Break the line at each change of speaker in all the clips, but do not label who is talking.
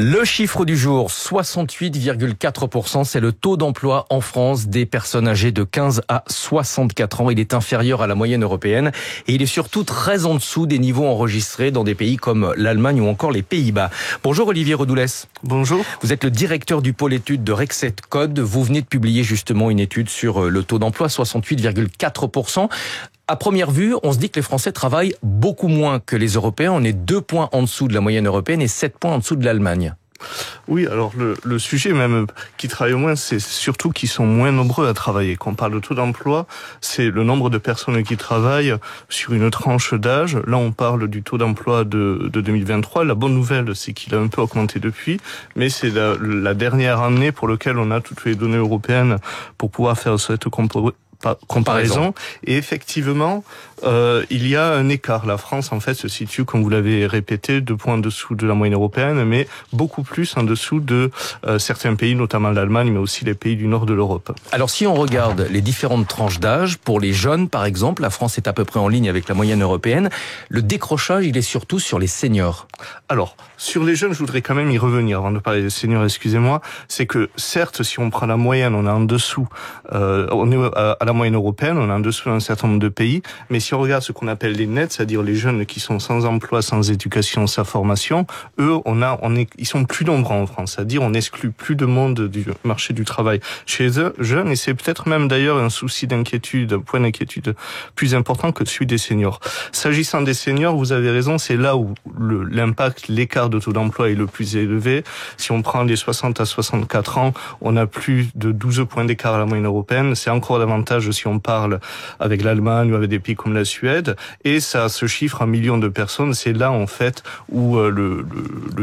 Le chiffre du jour, 68,4%, c'est le taux d'emploi en France des personnes âgées de 15 à 64 ans. Il est inférieur à la moyenne européenne et il est surtout très en dessous des niveaux enregistrés dans des pays comme l'Allemagne ou encore les Pays-Bas. Bonjour Olivier Redoulès.
Bonjour.
Vous êtes le directeur du pôle études de Rexet Code. Vous venez de publier justement une étude sur le taux d'emploi, 68,4%. À première vue, on se dit que les Français travaillent beaucoup moins que les Européens. On est 2 points en dessous de la moyenne européenne et 7 points en dessous de l'Allemagne.
Oui, alors le sujet même qui travaille moins, c'est surtout qu'ils sont moins nombreux à travailler. Quand on parle de taux d'emploi, c'est le nombre de personnes qui travaillent sur une tranche d'âge. Là, on parle du taux d'emploi de 2023. La bonne nouvelle, c'est qu'il a un peu augmenté depuis, mais c'est la dernière année pour laquelle on a toutes les données européennes pour pouvoir faire cette comparaison. Et effectivement, il y a un écart. La France, en fait, se situe, comme vous l'avez répété, 2 points en dessous de la moyenne européenne, mais beaucoup plus en dessous de certains pays, notamment l'Allemagne, mais aussi les pays du nord de l'Europe.
Alors, si on regarde les différentes tranches d'âge, pour les jeunes, par exemple, la France est à peu près en ligne avec la moyenne européenne. Le décrochage, il est surtout sur les seniors.
Alors, sur les jeunes, je voudrais quand même y revenir avant de parler des seniors, excusez-moi. C'est que, certes, si on prend la moyenne, on est en dessous, on est à la moyenne européenne, on est en dessous d'un certain nombre de pays, mais si on regarde ce qu'on appelle les nets, c'est-à-dire les jeunes qui sont sans emploi, sans éducation, sans formation, eux, ils sont plus nombreux en France, c'est-à-dire on exclut plus de monde du marché du travail chez eux, jeunes, et c'est peut-être même d'ailleurs un souci d'inquiétude, un point d'inquiétude plus important que celui des seniors. S'agissant des seniors, vous avez raison, c'est là où l'impact, l'écart de taux d'emploi est le plus élevé. Si on prend les 60 à 64 ans, on a plus de 12 points d'écart à la moyenne européenne, c'est encore davantage si on parle avec l'Allemagne ou avec des pays comme la Suède, et ça se chiffre en millions de personnes. C'est là en fait où le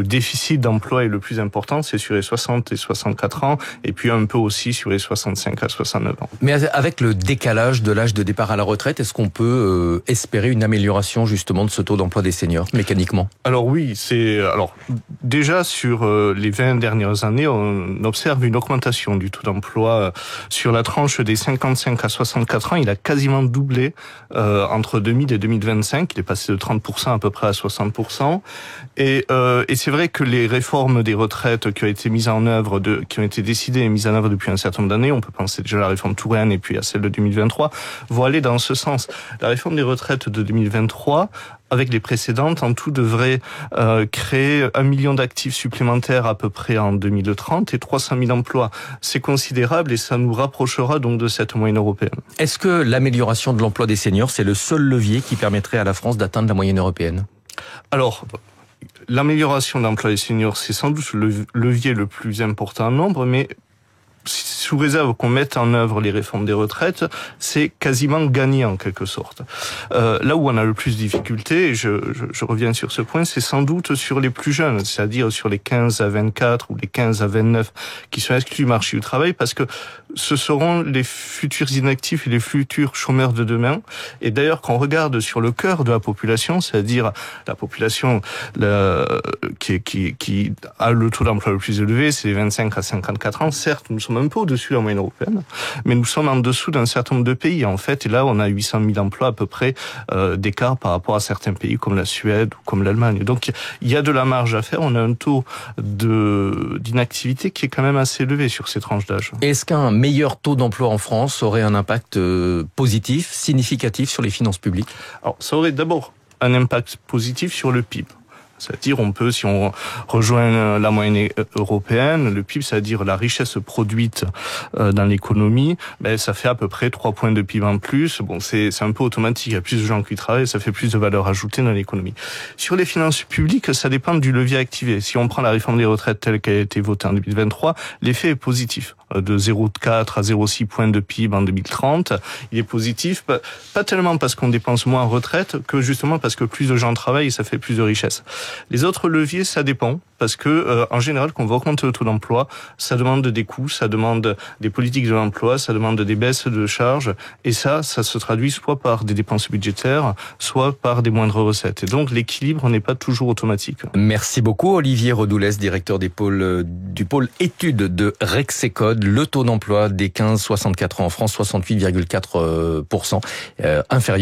déficit d'emploi est le plus important, c'est sur les 60 et 64 ans, et puis un peu aussi sur les 65 à 69 ans.
Mais avec le décalage de l'âge de départ à la retraite, est-ce qu'on peut espérer une amélioration justement de ce taux d'emploi des seniors, mécaniquement?
Alors oui, déjà sur les 20 dernières années, on observe une augmentation du taux d'emploi sur la tranche des 55 à 64 ans. Il a quasiment doublé entre 2000 et 2025. Il est passé de 30% à peu près à 60%. Et c'est vrai que les réformes des retraites qui ont été mises en œuvre, qui ont été décidées et mises en œuvre depuis un certain nombre d'années, on peut penser déjà à la réforme Touraine et puis à celle de 2023, vont aller dans ce sens. La réforme des retraites de 2023, avec les précédentes, en tout devrait créer 1 million d'actifs supplémentaires à peu près en 2030 et 300 000 emplois. C'est considérable et ça nous rapprochera donc de cette moyenne européenne.
Est-ce que l'amélioration de l'emploi des seniors, c'est le seul levier qui permettrait à la France d'atteindre la moyenne européenne?
Alors, l'amélioration de l'emploi des seniors, c'est sans doute le levier le plus important en nombre, mais sous réserve qu'on mette en œuvre les réformes des retraites, c'est quasiment gagné en quelque sorte. Là où on a le plus de difficultés, et je reviens sur ce point, c'est sans doute sur les plus jeunes, c'est-à-dire sur les 15 à 24 ou les 15 à 29 qui sont exclus du marché du travail, parce que ce seront les futurs inactifs et les futurs chômeurs de demain. Et d'ailleurs, quand on regarde sur le cœur de la population, c'est-à-dire la population qui a le taux d'emploi le plus élevé, c'est les 25 à 54 ans, certes, nous sommes un peu au-dessus de la moyenne européenne, mais nous sommes en dessous d'un certain nombre de pays, en fait, et là, on a 800 000 emplois à peu près d'écart par rapport à certains pays comme la Suède ou comme l'Allemagne. Donc, il y a de la marge à faire, on a un taux d'inactivité qui est quand même assez élevé sur ces tranches d'âge.
Est-ce qu'un meilleur taux d'emploi en France aurait un impact positif, significatif sur les finances publiques?
Alors, ça aurait d'abord un impact positif sur le PIB. C'est-à-dire, si on rejoint la moyenne européenne, le PIB, c'est-à-dire la richesse produite dans l'économie, ça fait à peu près 3 points de PIB en plus. Bon, c'est un peu automatique. Il y a plus de gens qui travaillent, ça fait plus de valeur ajoutée dans l'économie. Sur les finances publiques, ça dépend du levier activé. Si on prend la réforme des retraites telle qu'elle a été votée en 2023, l'effet est positif. De 0,4 à 0,6 points de PIB en 2030. Il est positif, pas tellement parce qu'on dépense moins en retraite, que justement parce que plus de gens travaillent et ça fait plus de richesse. Les autres leviers, ça dépend, parce que en général, quand on va augmenter le taux d'emploi, ça demande des coûts, ça demande des politiques de l'emploi, ça demande des baisses de charges, et ça se traduit soit par des dépenses budgétaires, soit par des moindres recettes. Et donc l'équilibre n'est pas toujours automatique.
Merci beaucoup Olivier Redoulès, directeur du pôle études de Rexet Code. Le taux d'emploi des 15-64 ans en France, 68,4%, inférieur